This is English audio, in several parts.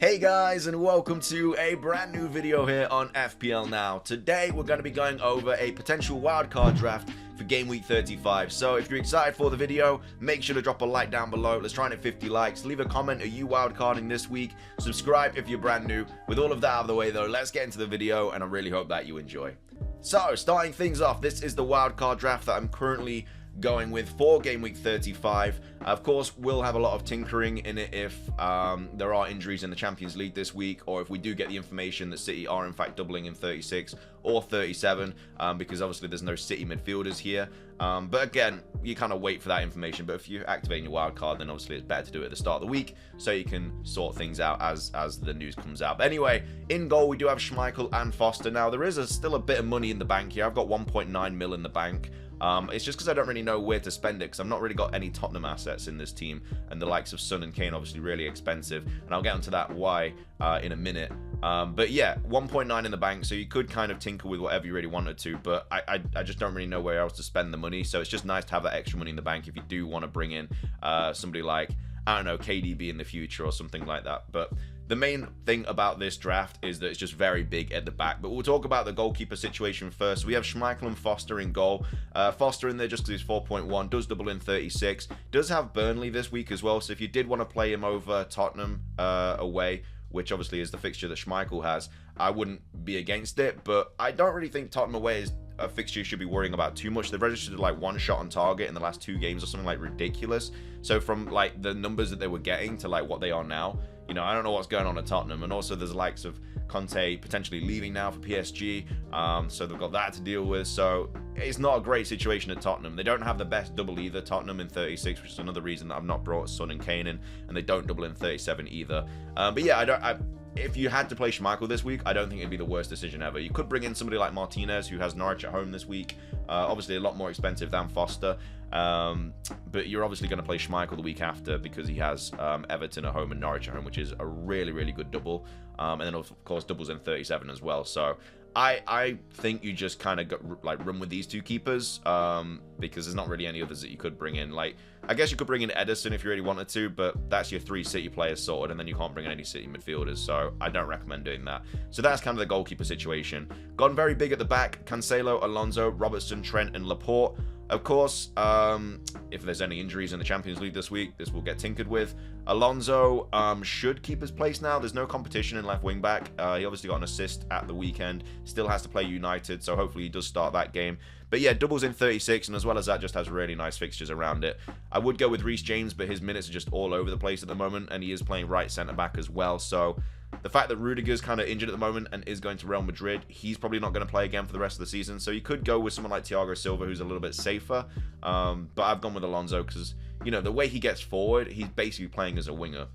Hey guys, and welcome to a brand new video here on FPL Now. Today we're going to be going over a potential wildcard draft for Game Week 35. So if you're excited for the video, make sure to drop a like down below. Let's try and hit 50 likes. Leave a comment, are you wildcarding this week? Subscribe if you're brand new. With all of that out of the way though, let's get into the video and I really hope that you enjoy. So starting things off, this is the wildcard draft that I'm currently going with for Game Week 35. Of course, we'll have a lot of tinkering in it if there are injuries in the Champions League this week, or if we do get the information that City are in fact doubling in 36 or 37, because obviously there's no City midfielders here. But again, you kind of wait for that information. But if you're activating your wild card, then obviously it's better to do it at the start of the week so you can sort things out as the news comes out. But anyway, in goal we do have Schmeichel and Foster. Now there is still a bit of money in the bank here. I've got 1.9 mil in the bank. It's just because I don't really know where to spend it, because I've not really got any Tottenham assets in this team, and the likes of Son and Kane obviously really expensive, and I'll get onto that why in a minute. But yeah, 1.9 in the bank, so you could kind of tinker with whatever you really wanted to, but I just don't really know where else to spend the money, so it's just nice to have that extra money in the bank if you do want to bring in somebody like, I don't know, KDB in the future or something like that. But the main thing about this draft is that it's just very big at the back. But we'll talk about the goalkeeper situation first. We have Schmeichel and Foster in goal. Foster in there just because he's 4.1, does double in 36. Does have Burnley this week as well, so if you did want to play him over Tottenham away, which obviously is the fixture that Schmeichel has, I wouldn't be against it. But I don't really think Tottenham away is a fixture you should be worrying about too much. They've registered like one shot on target in the last 2 games or something like ridiculous. So from like the numbers that they were getting to like what they are now, you know, I don't know what's going on at Tottenham. And also there's the likes of Conte potentially leaving now for PSG, so they've got that to deal with. So it's not a great situation at Tottenham. They don't have the best double either, Tottenham in 36, which is another reason that I've not brought Son and Kane in, and they don't double in 37 either. But yeah, if you had to play Schmeichel this week, I don't think it'd be the worst decision ever. You could bring in somebody like Martinez, who has Norwich at home this week. Obviously a lot more expensive than Foster. But you're obviously going to play Schmeichel the week after because he has Everton at home and Norwich at home, which is a really, really good double. And then, of course, doubles in 37 as well. So I think you just kind of run with these 2 keepers because there's not really any others that you could bring in. Like, I guess you could bring in Edison if you really wanted to, but that's your 3 City players sorted, and then you can't bring in any City midfielders, so I don't recommend doing that. So that's kind of the goalkeeper situation. Gone very big at the back: Cancelo, Alonso, Robertson, Trent, and Laporte. Of course, if there's any injuries in the Champions League this week, this will get tinkered with. Alonso should keep his place now. There's no competition in left wing back. He obviously got an assist at the weekend. Still has to play United, so hopefully he does start that game. But yeah, doubles in 36, and as well as that, just has really nice fixtures around it. I would go with Reece James, but his minutes are just all over the place at the moment, and he is playing right centre-back as well. So the fact that Rudiger's kind of injured at the moment and is going to Real Madrid, he's probably not going to play again for the rest of the season. So you could go with someone like Thiago Silva, who's a little bit safer. But I've gone with Alonso because, you know, the way he gets forward, he's basically playing as a winger.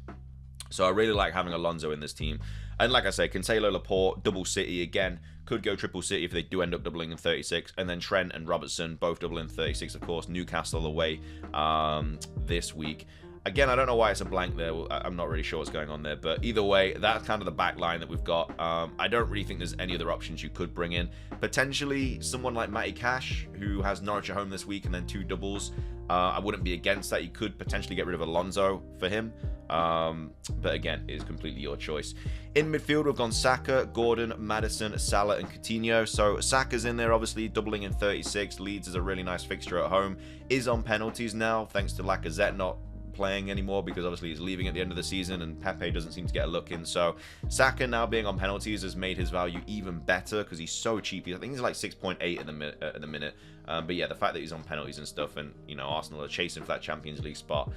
So I really like having Alonso in this team. And like I say, Cancelo, Laporte, double City again. Could go triple City if they do end up doubling in 36. And then Trent and Robertson both double in 36, of course. Newcastle away this week. Again, I don't know why it's a blank there. I'm not really sure what's going on there. But either way, that's kind of the back line that we've got. I don't really think there's any other options you could bring in. Potentially someone like Matty Cash, who has Norwich at home this week and then 2 doubles. I wouldn't be against that. You could potentially get rid of Alonso for him. But again, it is completely your choice. In midfield, we've gone Saka, Gordon, Maddison, Salah, and Coutinho. So Saka's in there, obviously, doubling in 36. Leeds is a really nice fixture at home. Is on penalties now, thanks to Lacazette not playing anymore because obviously he's leaving at the end of the season and Pepe doesn't seem to get a look in. So Saka now being on penalties has made his value even better because he's so cheap. I think he's like 6.8 at the minute. But yeah, the fact that he's on penalties and stuff, and you know, Arsenal are chasing for that Champions League spot.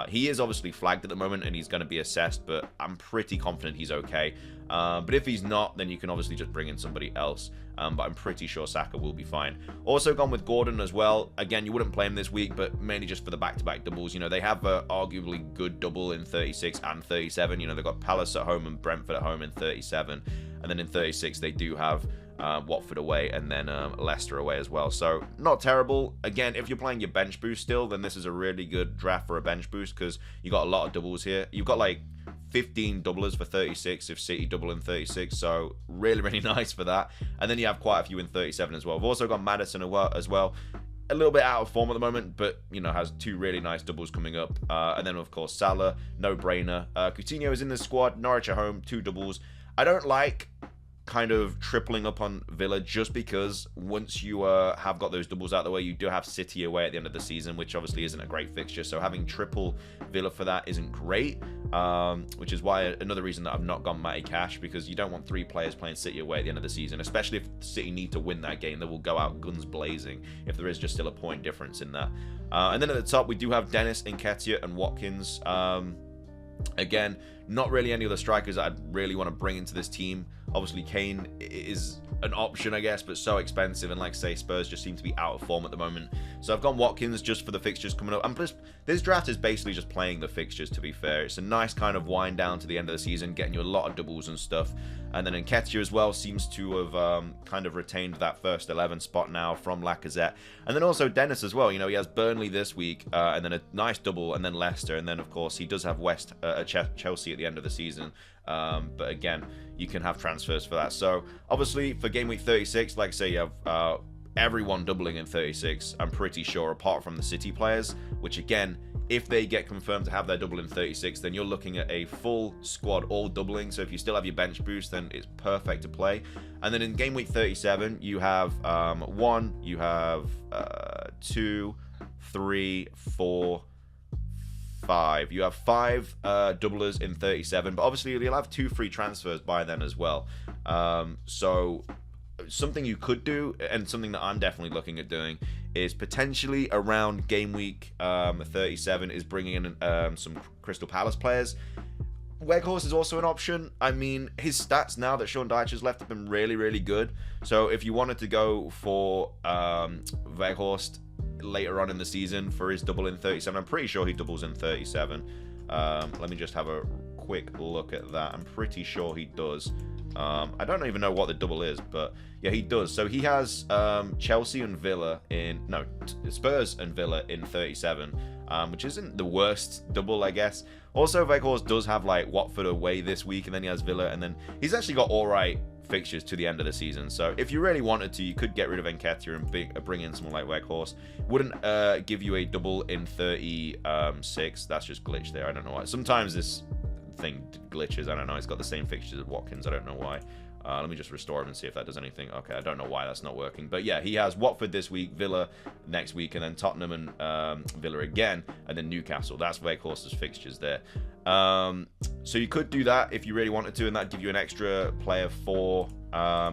He is obviously flagged at the moment and he's going to be assessed, but I'm pretty confident he's okay. But if he's not, then you can obviously just bring in somebody else. But I'm pretty sure Saka will be fine. Also gone with Gordon as well. Again, you wouldn't play him this week, but mainly just for the back-to-back doubles. You know, they have an arguably good double in 36 and 37. You know, they've got Palace at home and Brentford at home in 37. And then in 36, they do have Watford away and then Leicester away as well. So not terrible. Again, if you're playing your bench boost still, then this is a really good draft for a bench boost because you got a lot of doubles here. You've got like 15 doublers for 36 if City double in 36, so really, really nice for that. And then you have quite a few in 37 as well. We've also got Maddison as well. a little bit out of form at the moment, but, you know, has 2 really nice doubles coming up. And then, of course, Salah, no-brainer. Coutinho is in the squad. Norwich at home, 2 doubles. I don't like kind of tripling up on Villa just because once you have got those doubles out of the way, you do have City away at the end of the season, which obviously isn't a great fixture. So having triple Villa for that isn't great, which is why another reason that I've not gone Matty Cash, because you don't want 3 players playing City away at the end of the season, especially if City need to win that game. They will go out guns blazing if there is just still a point difference in that. And then at the top, we do have Dennis, Nketiah, and Watkins. Again, not really any other strikers that I'd really want to bring into this team. Obviously, Kane is an option, I guess, but so expensive, and like say, Spurs just seem to be out of form at the moment. So I've gone Watkins just for the fixtures coming up. And plus, this draft is basically just playing the fixtures, to be fair. It's a nice kind of wind down to the end of the season, getting you a lot of doubles and stuff. And then Nketiah as well seems to have kind of retained that first 11 spot now from Lacazette. And then also Dennis as well. You know, he has Burnley this week, and then a nice double, and then Leicester. And then, of course, he does have Chelsea at the end of the season. But again, you can have transfers for that. So obviously for game week 36, like I say, you have everyone doubling in 36, I'm pretty sure, apart from the City players, which again, if they get confirmed to have their double in 36, then you're looking at a full squad all doubling. So if you still have your bench boost, then it's perfect to play. And then in game week 37, you have 1, you have 2, 3, 4, 5. You have 5 doublers in 37, but obviously you'll have 2 free transfers by then as well. So something you could do, and something that I'm definitely looking at doing, is potentially around game week 37 is bringing in some Crystal Palace players. Weghorst is also an option. I mean, his stats now that Sean Dyche has left have been really, really good. So if you wanted to go for Weghorst later on in the season for his double in 37, I'm pretty sure he doubles in 37. Let me just have a quick look at that. I'm pretty sure he does. I don't even know what the double is, but yeah, he does. So he has Chelsea and Villa in, no, Spurs and Villa in 37, which isn't the worst double, I guess. Also, Weghorst does have like Watford away this week, and then he has Villa, and then he's actually got all right fixtures to the end of the season. So if you really wanted to, you could get rid of Nketiah and bring in someone like Weghorst. Wouldn't give you a double in 36. That's just glitched there. I don't know why. Sometimes this thing glitches. I don't know. It's got the same fixtures as Watkins. I don't know why. Let me just restore him and see if that does anything. Okay, I don't know why that's not working. But yeah, he has Watford this week, Villa next week, and then Tottenham and Villa again, and then Newcastle. That's Weghorst's fixtures there. So you could do that if you really wanted to, and that'd give you an extra player for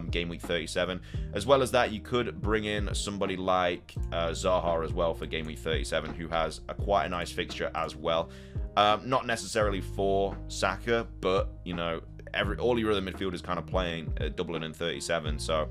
game week 37. As well as that, you could bring in somebody like Zaha as well for game week 37, who has quite a nice fixture as well. Not necessarily for Saka, but, you know, all your other midfielders kind of playing doubling in 37, so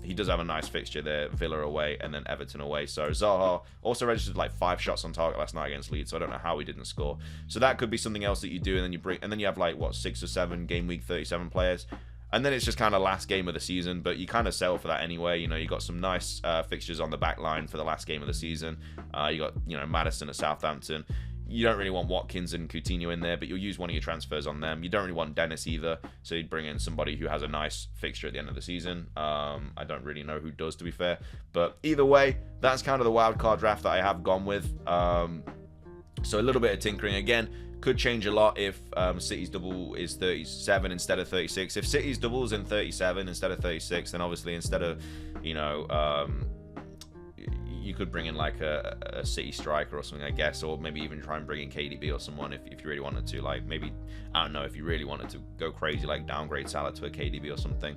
he does have a nice fixture there. Villa away and then Everton away. So Zaha also registered like 5 shots on target last night against Leeds, so I don't know how he didn't score. So that could be something else that you do, and then you have like what, 6 or 7 game week 37 players. And then it's just kind of last game of the season, but you kind of sell for that anyway. You know, you got some nice fixtures on the back line for the last game of the season. You got, you know, Maddison at Southampton. You don't really want Watkins and Coutinho in there, but you'll use one of your transfers on them. You don't really want Dennis either, so you'd bring in somebody who has a nice fixture at the end of the season. I don't really know who does, to be fair. But either way, that's kind of the wildcard draft that I have gone with. So a little bit of tinkering. Again, could change a lot if City's double is 37 instead of 36. If City's double is in 37 instead of 36, then obviously instead of, you know, you could bring in like a City striker or something, I guess, or maybe even try and bring in KDB or someone if you really wanted to. Like maybe, I don't know, if you really wanted to go crazy, like downgrade Salah to a KDB or something,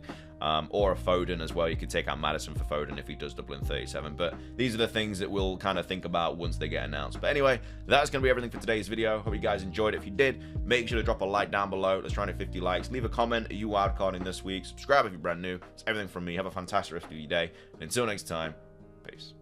or a Foden as well. You could take out Maddison for Foden if he does double in 37. But these are the things that we'll kind of think about once they get announced. But anyway, that's going to be everything for today's video. Hope you guys enjoyed it. If you did, make sure to drop a like down below. Let's try to 50 likes. Leave a comment. Are you wildcarding this week? Subscribe if you're brand new. It's everything from me. Have a fantastic rest of your day. And until next time, peace.